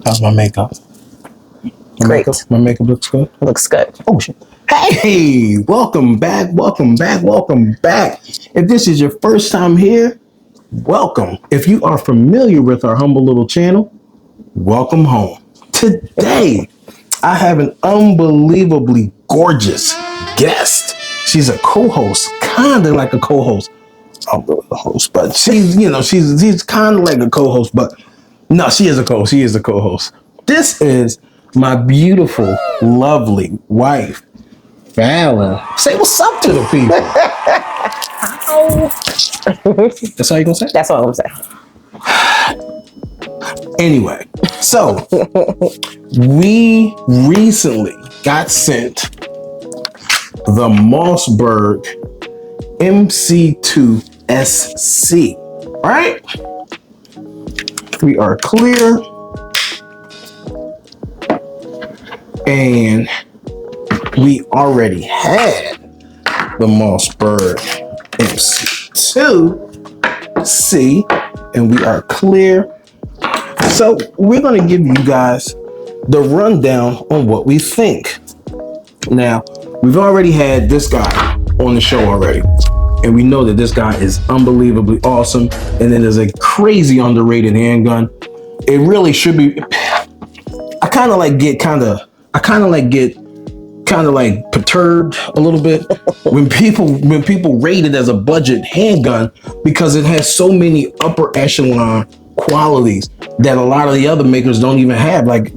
How's my makeup? Great. My makeup looks good? Looks good. Oh, shit. Hey, welcome back. If this is your first time here, welcome. If you are familiar with our humble little channel, welcome home. Today, I have an unbelievably gorgeous guest. She's a co-host, kind of like a co-host. I'm really a host, but she's kind of like a co-host, but no, she is a co-host. This is my beautiful, lovely wife, Fallon. Say what's up to the people. That's how you gonna say? That's what I'm gonna say. Anyway, so we recently got sent the Mossberg MC2-SC, right? We are clear, and we already had the Mossberg MC2-SC, and we are clear. So we're going to give you guys the rundown on what we think. Now, we've already had this guy on the show already, and we know that this guy is unbelievably awesome, and it is a crazy underrated handgun. It really should be. I kind of get perturbed a little bit when people rate it as a budget handgun, because it has so many upper echelon qualities that a lot of the other makers don't even have. Like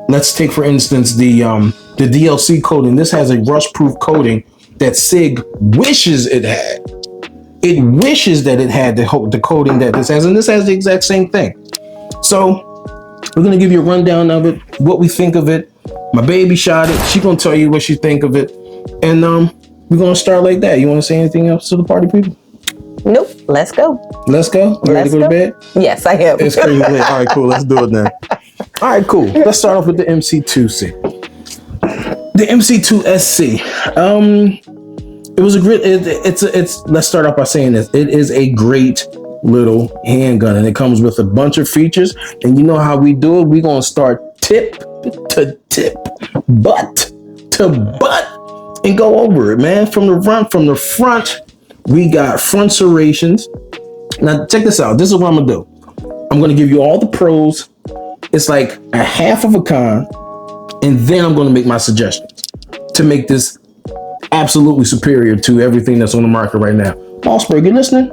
let's take for instance the DLC coating. This has a rust-proof coating that SIG wishes it had. It wishes that it had the coating that this has, and this has the exact same thing. So we're gonna give you a rundown of it, what we think of it. My baby shot it. She's gonna tell you what she think of it, and we're gonna start like that. You want to say anything else to the party people? Nope. Let's go. Let's go. You ready to go to bed? Yes, I am. It's crazy late. All right, cool. Let's do it then. All right, cool. Let's start off with the MC2-SC. The MC2-SC. It was a great. It's. Let's start off by saying this. It is a great little handgun, and it comes with a bunch of features. And you know how we do it. We're gonna start tip to tip, butt to butt, and go over it, man. From the front, we got front serrations. Now check this out. This is what I'm gonna do. I'm gonna give you all the pros. It's like a half of a con, and then I'm gonna make my suggestions to make this absolutely superior to everything that's on the market right now. Mossberg, you listening?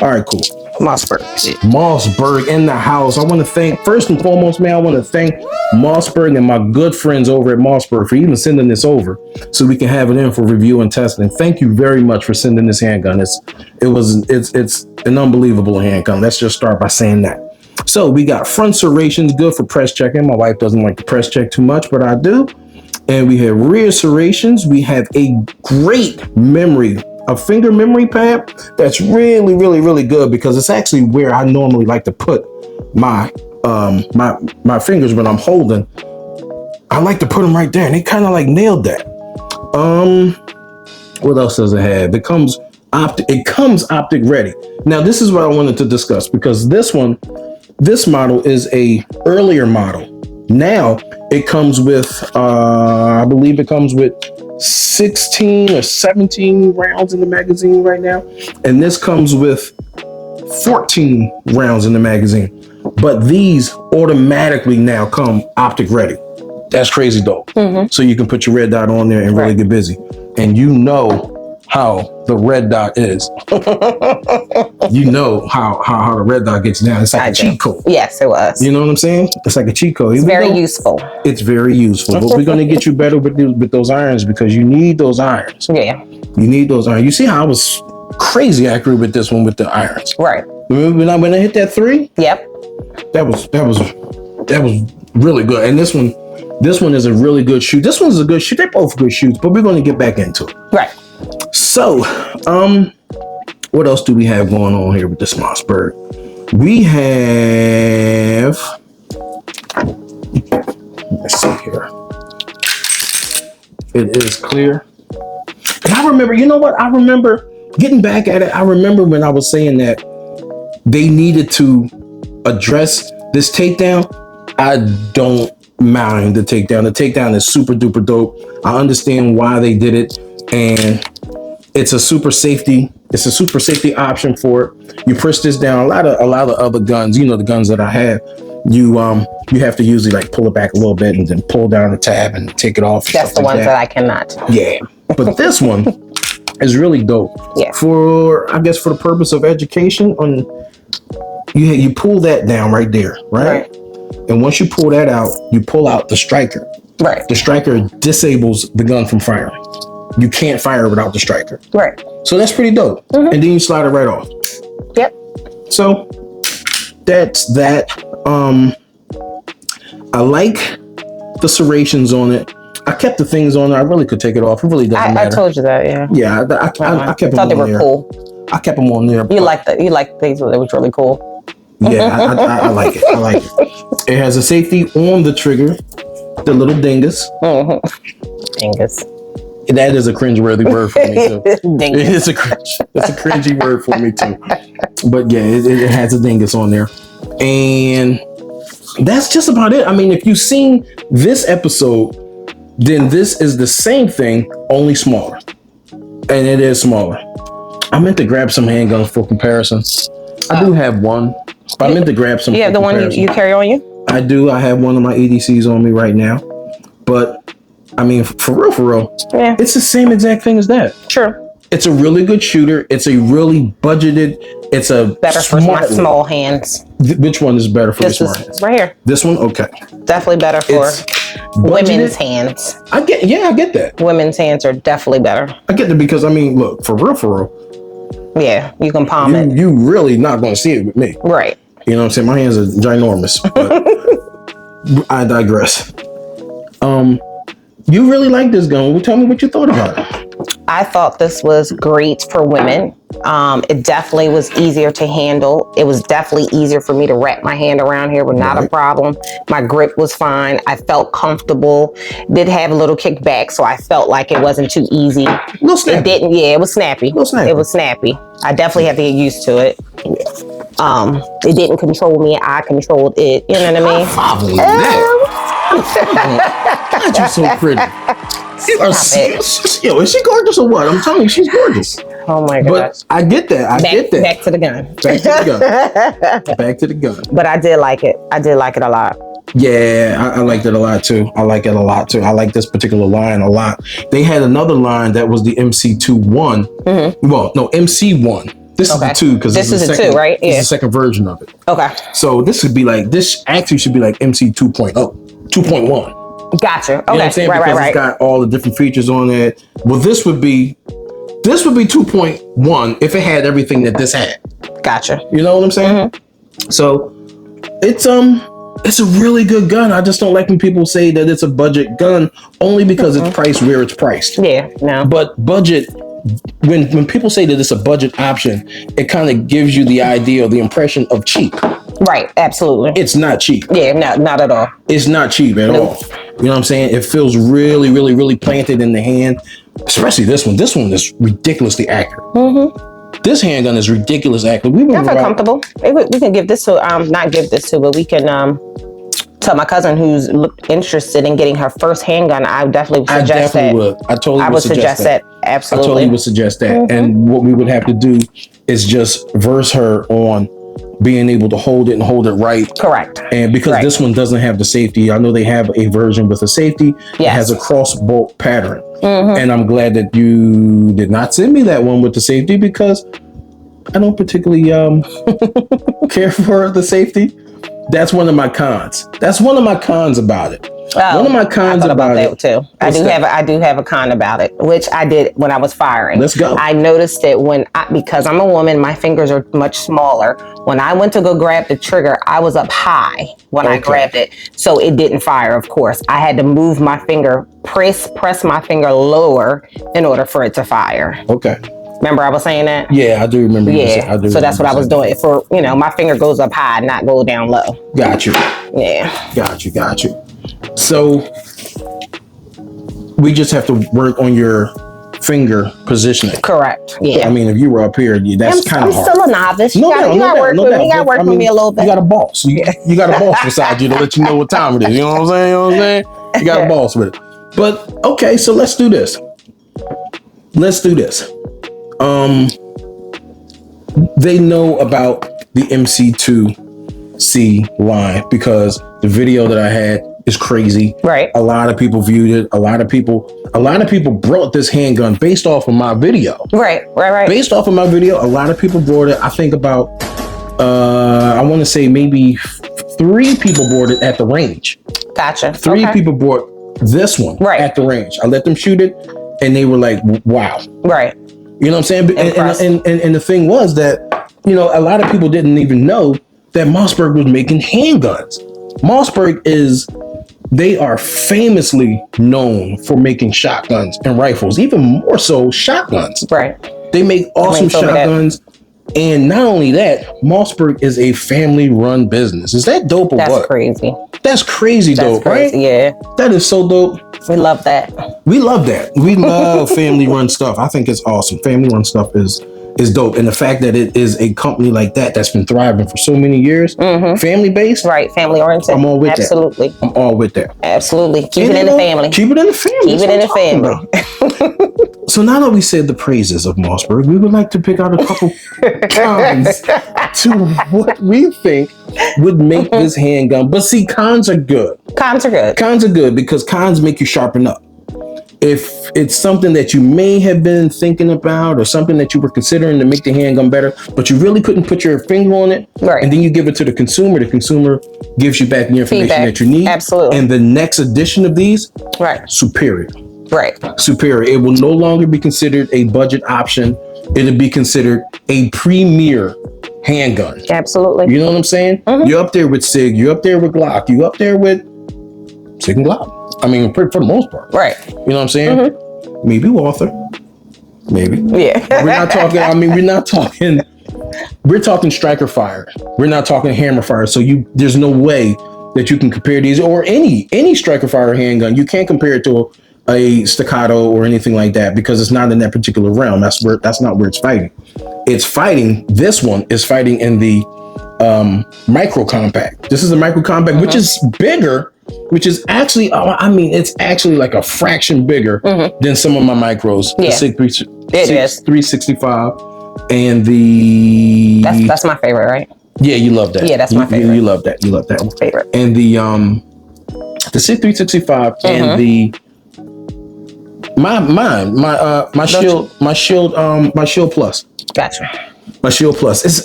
All right, cool. Mossberg in the house. I want to thank, first and foremost, man, I want to thank Mossberg and my good friends over at Mossberg for even sending this over so we can have it in for review and testing. Thank you very much for sending this handgun. It's an unbelievable handgun. Let's just start by saying that. So we got front serrations, good for press checking. My wife doesn't like to press check too much, but I do. And we have rear serrations. We have a great a finger memory pad that's really, really, really good, because it's actually where I normally like to put my fingers when I'm holding. I like to put them right there, and they kind of like nailed that. What else does it have? It comes optic ready. Now this is what I wanted to discuss, because this model is a earlier model. Now it comes with I believe it comes with 16 or 17 rounds in the magazine right now, and this comes with 14 rounds in the magazine. But these automatically now come optic ready. That's crazy dope. So you can put your red dot on there and really get busy. And you know how the red dot is. You know how the red dot gets down. It's like a cheat code. Yes, it was. You know what I'm saying? It's like a cheat code. It's very useful. It's very useful. But we're going to get you better with those irons, because you need those irons. Yeah. You need those irons. You see how I was crazy accurate with this one with the irons. Right. Remember when I hit that 3? Yep. That was really good. And this one is a really good shoot. This one's a good shoot. They're both good shoots, but we're going to get back into it. Right. So, what else do we have going on here with this Mossberg? We have, let's see here. It is clear. And I remember, you know what? I remember getting back at it. I remember when I was saying that they needed to address this takedown. I don't mind the takedown. The takedown is super duper dope. I understand why they did it, and it's a super safety. It's a super safety option for it. You push this down. A lot of other guns, you know, the guns that I have, you have to usually like pull it back a little bit and then pull down the tab and take it off. That's the ones that I cannot. Yeah, but this one is really dope. Yeah. I guess for the purpose of education, you pull that down right there, right? And once you pull that out, you pull out the striker. Right. The striker disables the gun from firing. You can't fire without the striker. Right. So that's pretty dope. And then you slide it right off. Yep. So that's that. I like the serrations on it. I kept the things on there. I really could take it off. It really doesn't matter. I told you that, yeah. Yeah, I kept them on there. I thought they were cool. I kept them on there. You like things that was really cool. Yeah, I like it. I like it. It has a safety on the trigger, the little dingus. Dingus. That is a cringeworthy word for me too. It's a cringy word for me too. But yeah, it has a dingus on there, and that's just about it. I mean, if you've seen this episode, then this is the same thing, only smaller, and it is smaller. I meant to grab some handguns for comparison. I do have one, but I meant to grab some. You have the one you carry on you? I do. I have one of my EDCs on me right now, but I mean, for real, yeah, it's the same exact thing as that. Sure. It's a really good shooter. It's a really budgeted. It's a better for my small hands. Which one is better for your small hands? Right here. This one, okay. Definitely better for women's hands. I get that. Women's hands are definitely better. I get that because I mean, look, for real. Yeah, you can palm it. You really not gonna see it with me, right? You know what I'm saying? My hands are ginormous, but I digress. You really like this gun. Well, tell me what you thought about it. I thought this was great for women. It definitely was easier to handle. It was definitely easier for me to wrap my hand around here with not a problem. My grip was fine. I felt comfortable. Did have a little kickback, so I felt like it wasn't too easy. It didn't. Yeah, it was snappy. It was snappy. I definitely had to get used to it. It didn't control me. I controlled it. You know what I mean? God, you're so pretty. Yo, is she gorgeous or what? I'm telling you, she's gorgeous. Oh my gosh. But I get that. Back to the gun. Back to the gun. But I did like it. I did like it a lot. Yeah, I liked it a lot too. I like this particular line a lot. They had another line that was the MC2-1. Mm-hmm. Well, no, MC1. This is the 2 because this is the 2, right? Yeah. This is the second version of it. Okay. So this actually should be like MC 2.0, 2.1. Gotcha. Okay. You know what I'm saying? Right. It's got all the different features on it. Well, this would be 2.1 if it had everything that this had. Gotcha. You know what I'm saying? Mm-hmm. So it's a really good gun. I just don't like when people say that it's a budget gun only because it's priced where it's priced. Yeah, no. But budget, when people say that it's a budget option, it kind of gives you the idea or the impression of cheap. Right, absolutely. It's not cheap. Yeah, not at all. It's not cheap at all. You know what I'm saying? It feels really, really, really planted in the hand. especially this one. This one is ridiculously accurate. This handgun is ridiculously accurate. I feel comfortable. We can give this to, not give this to, but we can tell my cousin who's interested in getting her first handgun. I definitely would suggest that. I would suggest that. Absolutely. I totally would suggest that. And what we would have to do is just verse her on being able to hold it and hold it right. Correct. And because this one doesn't have the safety, I know they have a version with a safety. It has a cross bolt pattern. And I'm glad that you did not send me that one with the safety, because I don't particularly care for the safety. That's one of my cons. That's one of my cons about it. One of my cons about that too. I do have a con about it, which I did when I was firing. Let's go. I noticed it because I'm a woman, my fingers are much smaller. When I went to go grab the trigger, I was up high when I grabbed it, so it didn't fire. Of course, I had to move my finger, press my finger lower in order for it to fire. Okay. Remember I was saying that? Yeah, I do remember. So that's what I was doing. For my finger goes up high, not go down low. Got you. Yeah. Got you. So we just have to work on your finger positioning. Correct. Yeah. I mean, if you were up here, that's kind of hard. I'm still a novice. You gotta work with me a little bit. You got a boss. You got a boss beside you to let you know what time it is. You know what I'm saying? You got a boss with it. But okay, so let's do this. They know about the MC2-SC line because the video that I had is crazy. Right. A lot of people viewed it. A lot of people brought this handgun based off of my video. Right. Based off of my video, a lot of people brought it. I think about, I want to say maybe 3 people brought it at the range. Gotcha. 3 people brought this one at the range. I let them shoot it, and they were like, wow. Right. You know what I'm saying? And the thing was that, a lot of people didn't even know that Mossberg was making handguns. Mossberg they are famously known for making shotguns and rifles, even more so shotguns. Right. They make awesome shotguns. And not only that, Mossberg is a family-run business. Is that dope or what? That's crazy. That's crazy dope, right? Yeah. That is so dope. We love that. We love that. We love family-run stuff. I think it's awesome. Family-run stuff is dope. And the fact that it is a company like that's been thriving for so many years, family-based. Right, family-oriented. I'm all with that. Absolutely. I'm all with that. Absolutely. Keep it in the family. Keep it in the family. Keep it in the family. So now that we said the praises of Mossberg, we would like to pick out a couple cons to what we think would make this handgun. But see, cons are good. Cons are good. Cons are good because cons make you sharpen up. If it's something that you may have been thinking about or something that you were considering to make the handgun better, but you really couldn't put your finger on it, and then you give it to the consumer gives you back the information that you need. Absolutely. And the next edition of these, superior. Right. Superior. It will no longer be considered a budget option. It'll be considered a premier handgun. Absolutely. You know what I'm saying? You're up there with SIG. You're up there with Glock. You're up there with SIG and Glock. I mean, for the most part. Right. You know what I'm saying? Maybe Walther. Maybe. Yeah. We're not talking, we're talking striker fire. We're not talking hammer fire. So there's no way that you can compare these or any striker fire handgun. You can't compare it to a staccato or anything like that because it's not in that particular realm. That's not where it's fighting. This one is fighting in the micro compact. This is a micro compact, which is bigger, which is actually, it's actually like a fraction bigger than some of my micros. Yeah. The SIG 365 and that's my favorite, right? Yeah, you love that. Yeah, that's my favorite. You love that. You love that one. Favorite. And the SIG 365 and the my Shield Plus. Gotcha. My Shield Plus. It's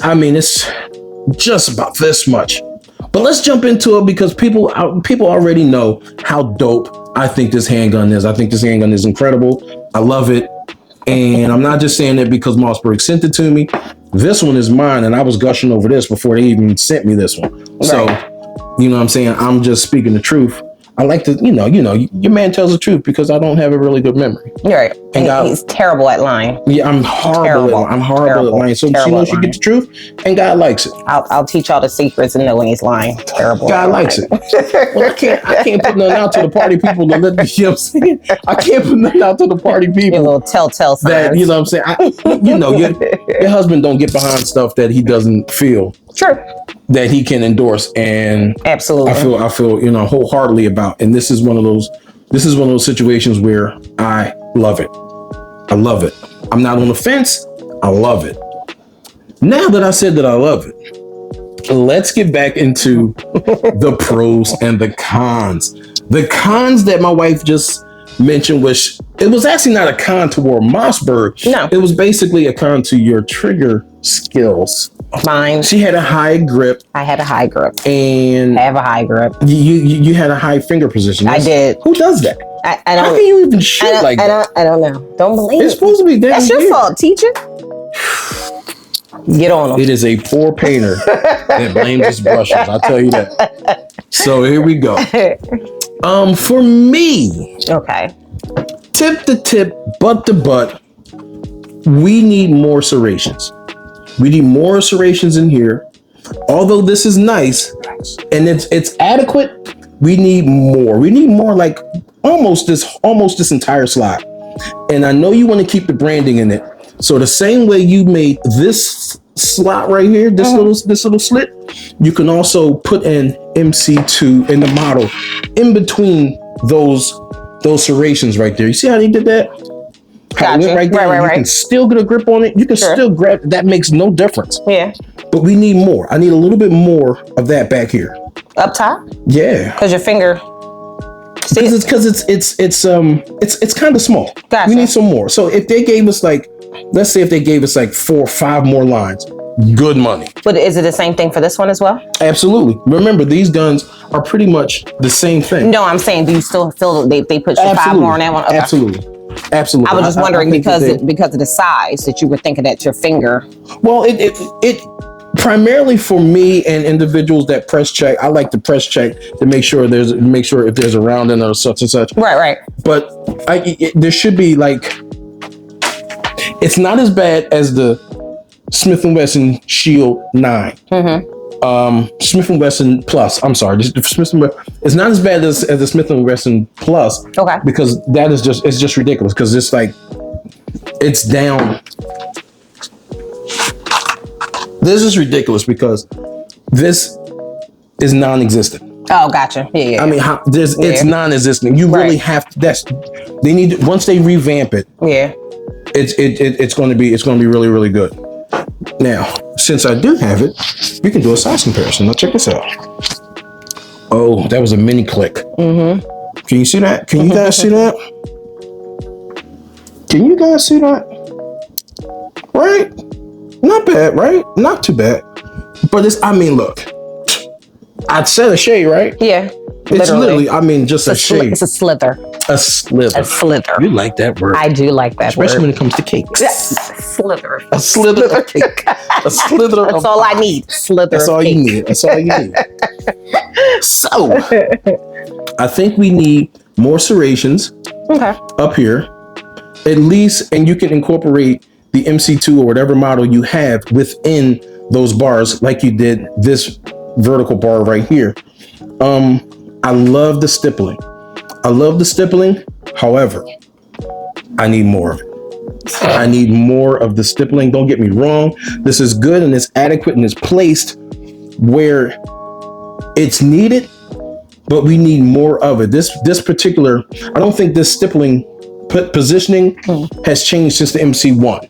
just about this much. But let's jump into it because people already know how dope I think this handgun is. I think this handgun is incredible. I love it. And I'm not just saying it because Mossberg sent it to me. This one is mine, and I was gushing over this before they even sent me this one. Right. So, you know what I'm saying? I'm just speaking the truth. I like to, your man tells the truth because I don't have a really good memory. You're right. And he's terrible at lying. Yeah, I'm horrible at lying. So she knows she gets the truth, and God likes it. I'll teach all the secrets and know when he's lying. Terrible. God likes it. Well, I can't put nothing out to the party people to let you know what I'm saying? I can't put nothing out to the party people. Your little telltale signs. That, you know what I'm saying? Your husband don't get behind stuff that he doesn't feel. True. That he can endorse, and absolutely, I feel wholeheartedly about. And this is one of those situations where I love it. I love it. I'm not on the fence. I love it. Now that I said that I love it, let's get back into the pros and the cons. The cons that my wife just mentioned it was actually not a con toward Mossberg. No, it was basically a con to your trigger skills. Mine. She had a high grip. I had a high grip. And I have a high grip. You had a high finger position. I did. Who does that? I don't. How can you even shoot like that? I don't know. Don't believe it's supposed to be down That's here. your fault, teacher. Get on them. It is a poor painter that blames his brushes. I'll tell you that. So here we go. For me, okay. Tip to tip, butt to butt, we need more serrations. We need more serrations in here. Although this is nice and it's adequate, we need more. We need more, like almost this entire slide. And I know you want to keep the branding in it. So the same way you made this slot right here, this little slit, you can also put in MC2 in the model in between those serrations right there. You see how they did that? Gotcha. Right there. Right. You can still get a grip on it. You can still grab it. That makes no difference. Yeah. But we need more. I need a little bit more of that back here. Up top? Yeah. Because your finger. Because it's kind of small. Gotcha. We need some more. So if they gave us let's say if they gave us 4 or 5 more lines, good money. But is it the same thing for this one as well? Absolutely. Remember, these guns are pretty much the same thing. No, I'm saying, do you still feel they put you 5 more on that one? Okay. Absolutely. I was just wondering because of the size that you were thinking that your finger. Well, it primarily for me and individuals that press check. I like to press check to make sure if there's a round in or such and such. Right. But there should be it's not as bad as the Smith & Wesson Shield 9. Smith & Wesson Plus. I'm sorry. It's not as bad as the Smith & Wesson Plus. Okay. Because it's just ridiculous. Because it's down. This is ridiculous because this is non-existent. Oh, gotcha. Yeah. I mean, it's non-existent. You really have to. They need once they revamp it. Yeah. It's going to be really, really good. Now, since I do have it, we can do a size comparison. Now check this out. Oh, that was a mini click. Mm-hmm. Can you see that? Can you guys see that? Can you guys see that? Right? Not bad, right? Not too bad. But look. I'd said a shade, right? Yeah. It's literally, just a shade. It's a slither. A slither. A slither. You like that word. I do like that Especially word. when it comes to cakes. Slither. A slither of cake. A slither of That's all I need. Slither That's of all cake. you need. That's all you need. So, I think we need more serrations up here. At least, and you can incorporate the MC2 or whatever model you have within those bars like you did this vertical bar right here. I love the stippling. However, I need more of it. I need more of the stippling. Don't get me wrong. This is good and it's adequate and it's placed where it's needed, but we need more of it. This particular, I don't think this stippling positioning has changed since the MC1.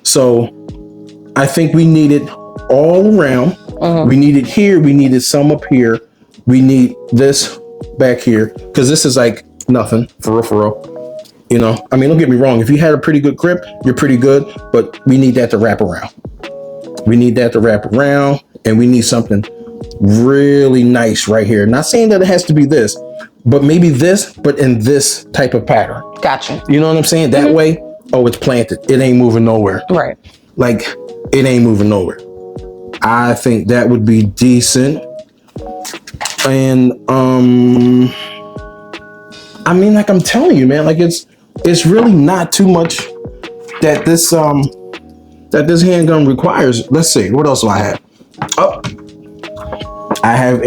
So I think we need it all around. We need it here. We need it some up here. We need this back here because this is like nothing for real. Don't get me wrong. If you had a pretty good grip, you're pretty good, but we need that to wrap around. And we need something really nice right here. Not saying that it has to be this, but maybe this, but in this type of pattern. Gotcha. You know what I'm saying? That way, it's planted. It ain't moving nowhere. Right. It ain't moving nowhere. I think that would be decent. And I mean, like I'm telling you, man, like it's really not too much that this handgun requires. Let's see, what else do I have? Oh, I have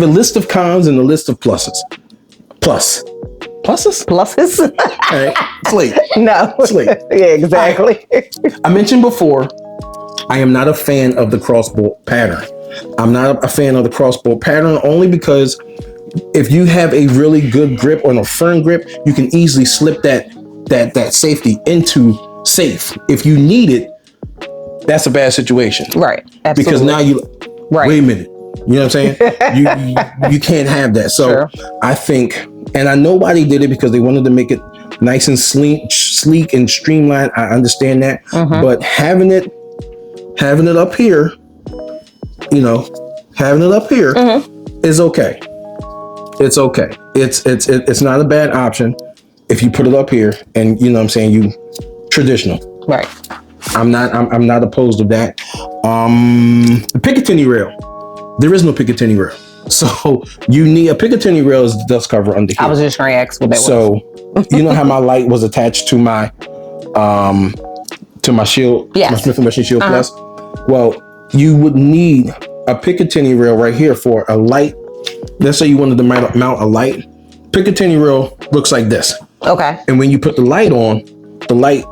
a list of cons and a list of pluses. Pluses? Pluses? All right, Slate. No. Slate. Yeah, exactly. I mentioned before, I am not a fan of the crossbolt pattern. I'm not a fan of the crossbolt pattern only because if you have a really good grip or a firm grip, you can easily slip that safety into safe. If you need it, that's a bad situation. Right. Absolutely. Because now wait a minute. You know what I'm saying? you can't have that. So sure. I think, and I know why they did it, because they wanted to make it nice and sleek and streamlined. I understand that. Mm-hmm. But having it up here, mm-hmm. is okay. It's okay. It's not a bad option if you put it up here and you traditional. Right. I'm not opposed to that. The Picatinny rail. There is no Picatinny rail. So you need a Picatinny rail is the dust cover under here. I was just trying to ask what that was. So you know how my light was attached to my shield, yes. My Smith & Wesson Shield Plus? Well, you would need a Picatinny rail right here for a light. Let's say you wanted to mount a light. Picatinny rail looks like this. Okay. And when you put the light on, the light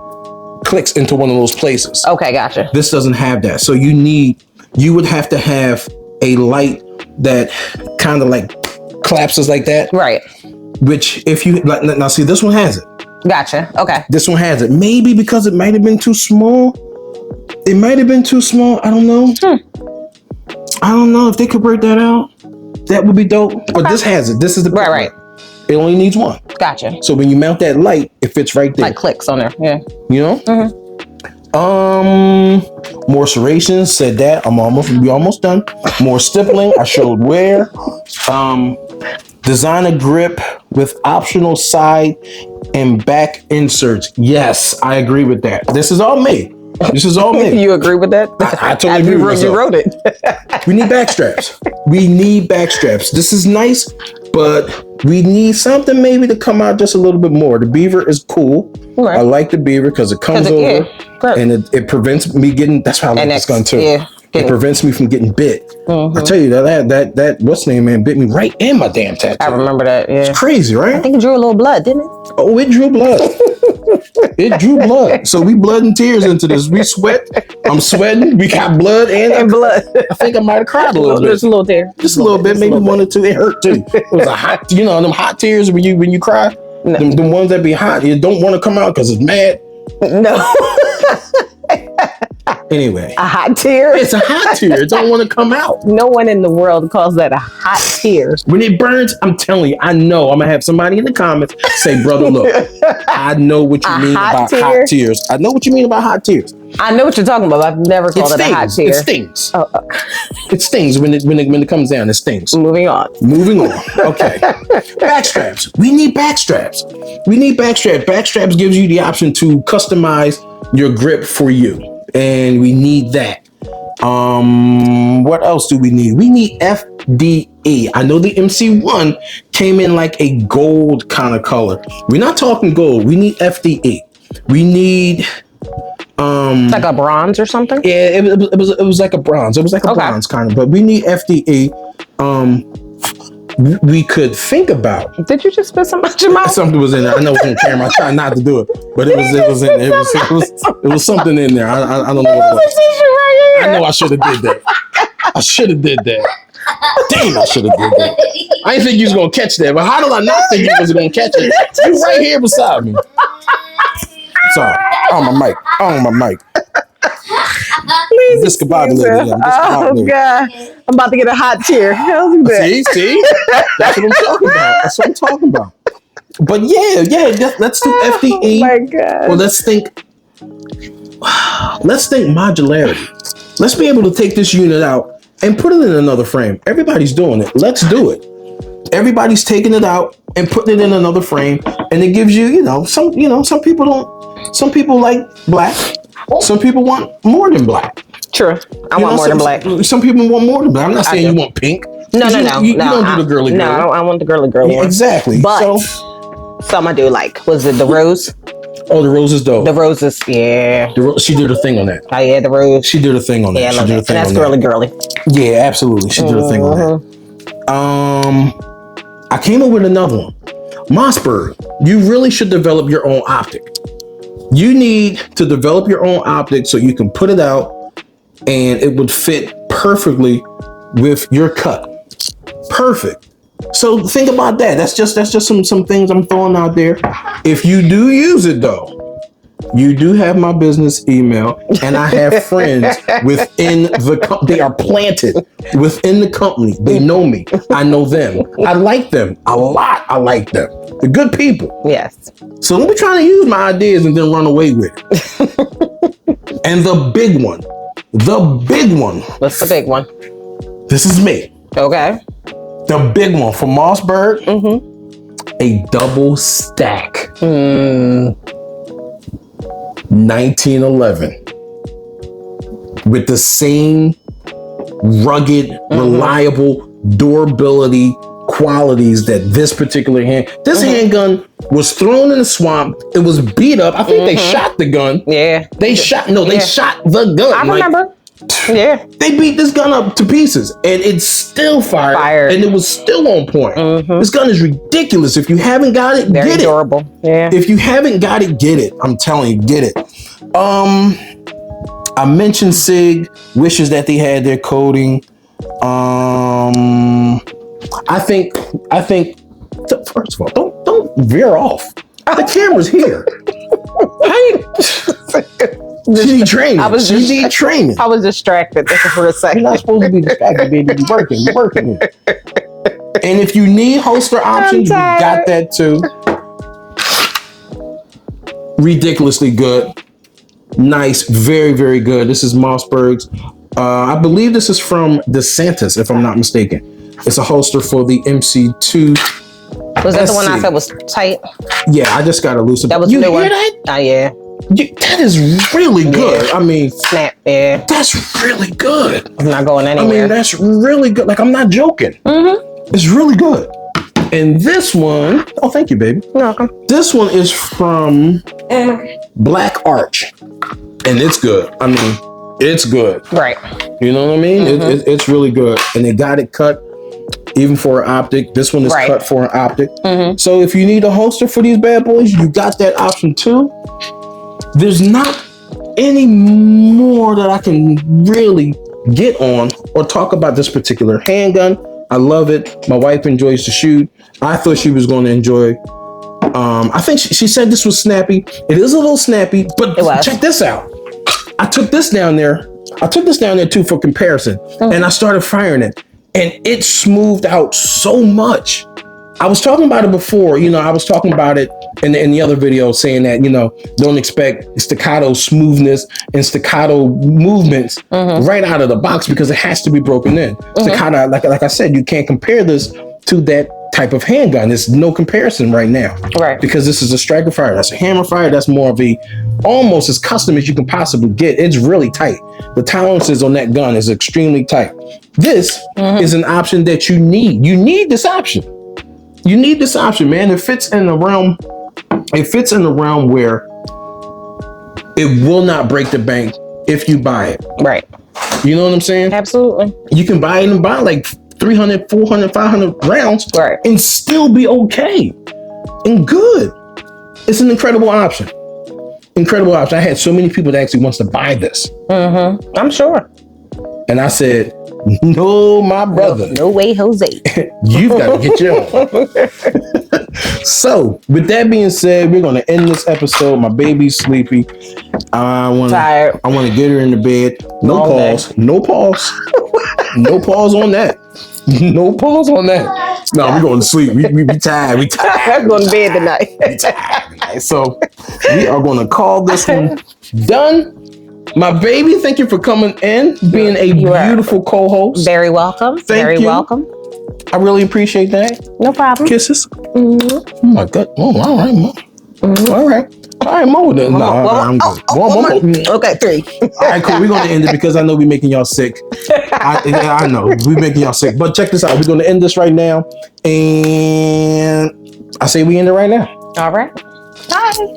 clicks into one of those places. Okay, gotcha. This doesn't have that. So you would have to have a light that kind of like collapses like that. Right. Which if you, now see, this one has it. Gotcha. Okay. This one has it. Maybe because it might have been too small. It might have been too small. I don't know. I don't know if they could break that out. That would be dope. Okay. But this has it. This is the right. It only needs one. Gotcha. So when you mount that light, it fits right there. Like clicks on there. Yeah. You know? Mm-hmm. More serrations, said that. We almost done. More stippling, I showed where. Design a grip with optional side and back inserts. Yes, I agree with that. This is all me. You agree with that? I totally agree with myself. You wrote it. We need back straps. This is nice, but we need something maybe to come out just a little bit more. The beaver is cool. Okay. I like the beaver because it comes over and it prevents me getting, that's why I like this gun too. Yeah. It prevents me from getting bit. Mm-hmm. I tell you that what's the name, man, bit me right in my damn tattoo. I remember that. Yeah, it's crazy, right? I think it drew a little blood, didn't it? Oh, it drew blood. It drew blood. So we blood and tears into this. We sweat. I'm sweating. We got blood and blood. I think I might have cried a little bit. Just a little tear. Just a little bit, maybe one or two. It hurt too. It was a hot, them hot tears when you cry. No. The ones that be hot, you don't want to come out because it's mad. No. Anyway, a hot tear. It's a hot tear. It don't want to come out. No one in the world calls that a hot tear. When it burns, I'm telling you, I know I'm gonna have somebody in the comments say, "Brother, look, I know what you mean about hot tears. I know what you mean about hot tears. I know what you're talking about. I've never called it a hot tear. It stings. It stings when it comes down. It stings. Moving on. Okay. Back straps. We need back straps. Back straps gives you the option to customize your grip for you. And we need that. What else do we need? We need FDE. I know the MC1 came in like a gold kind of color. We're not talking gold. We need FDE. We need like a bronze or something? Yeah, it was like a bronze. It was like a bronze kind of, but we need FDE. We could think about. Did you just spit something out your mouth? Something was in there. I know it's on camera. I tried not to do it, but it was something in there. I don't know what it was. I know I should have did that. Damn, I should have did that. I didn't think you was gonna catch that, but how did I not think you was gonna catch it? You right here beside me. Sorry. On my mic. Discombobulated. Oh God! I'm about to get a hot tear. See? That's what I'm talking about. But yeah. Let's do FDE. Oh my God! Well, let's think modularity. Let's be able to take this unit out and put it in another frame. Everybody's doing it. Let's do it. Everybody's taking it out and putting it in another frame, and it gives you, some people don't. Some people like black. Some people want more than black. True. I want more than black. Some people want more than black. I'm not saying you want pink. No. You don't do the girly. No, I want the girly one. Exactly. But some I do like. Was it the rose? Oh, the rose is dope. The roses, yeah. She did a thing on that. Oh yeah, the rose. She did a thing on that. Yeah, I love that. And that's girly. Yeah, absolutely. She did a thing on that. I came up with another one. Mossberg. You really should develop your own optic. You need to develop your own optic so you can put it out and it would fit perfectly with your cut. Perfect. So think about that. That's just some things I'm throwing out there. If you do use it though, you do have my business email, and I have friends within the they are planted within the company. They know me. I know them. I like them a lot. I like them. They're good people. Yes. So don't be trying to use my ideas and then run away with it. And the big one. What's the big one? This is me. Okay. The big one from Mossberg. A double stack. 1911 with the same rugged, reliable durability qualities that this particular handgun was thrown in the swamp. It was beat up. I think they shot the gun. Yeah. They shot the gun. I remember. Yeah. They beat this gun up to pieces and it's still fired. And it was still on point. This gun is ridiculous. If you haven't got it, Very get durable. it. Yeah. If you haven't got it, get it. I'm telling you, get it. I mentioned SIG wishes that they had their coding. I think first of all, don't veer off. The camera's here. You need training. You need training. I was distracted for a second. You're not supposed to be distracted, baby. You're working. And if you need holster options, you got that too. Ridiculously good. Nice. Very, very good. This is Mossberg's. I believe this is from DeSantis, if I'm not mistaken. It's a holster for the MC2. Was that the one I said was tight? Yeah, I just got to loosen. That was you the new hear one? that? Oh, yeah. That is really good. Yeah. I mean, snap. Yeah. That's really good. I'm not going anywhere. I mean, that's really good. Like, I'm not joking. It's really good. And this one, oh, thank you, baby. You're welcome. This one is from Black Arch, and it's good. I mean, it's good. Right. You know what I mean? It's really good. And they got it cut even for an optic. This one is cut for an optic. So if you need a holster for these bad boys, you got that option too. There's not any more that I can really get on or talk about this particular handgun. I love it. My wife enjoys to shoot. I thought she was going to enjoy. I think she said this was snappy. It is a little snappy, but check this out. I took this down there too for comparison, and I started firing it, and it smoothed out so much. I was talking about it before, I was talking about it in the other video saying that, don't expect staccato smoothness and staccato movements right out of the box because it has to be broken in. Staccato, like I said, you can't compare this to that type of handgun. There's no comparison right now. Right. Because this is a striker fire. That's a hammer fire. That's more of almost as custom as you can possibly get. It's really tight. The tolerances on that gun is extremely tight. This is an option that you need. You need this option. You need this option, man. It fits in the realm. It fits in the realm where it will not break the bank if you buy it. Right. You know what I'm saying? Absolutely. You can buy it and buy like 300, 400, 500 rounds and still be okay and good. It's an incredible option. Incredible option. I had so many people that actually wants to buy this. I'm sure. And I said, no, my brother. No way, Jose. You've got to get your own. So, with that being said, we're going to end this episode. My baby's sleepy. I want to get her in the bed. No pause. No pause. No pause on that. No pause on that. No, we're going to sleep. We tired. We tired. I'm going to bed tonight. We tired. So, we are going to call this one done. My baby, thank you for coming in, being a beautiful co-host. Very welcome. Very welcome. I really appreciate that. No problem. Kisses. Oh my God. Oh, all right, Mom. All right. All right, more than no. I'm good. One more. Okay, 3. All right, cool. We're gonna end it because I know we're making y'all sick. I know we're making y'all sick. But check this out. We're gonna end this right now, and I say we end it right now. All right. Bye.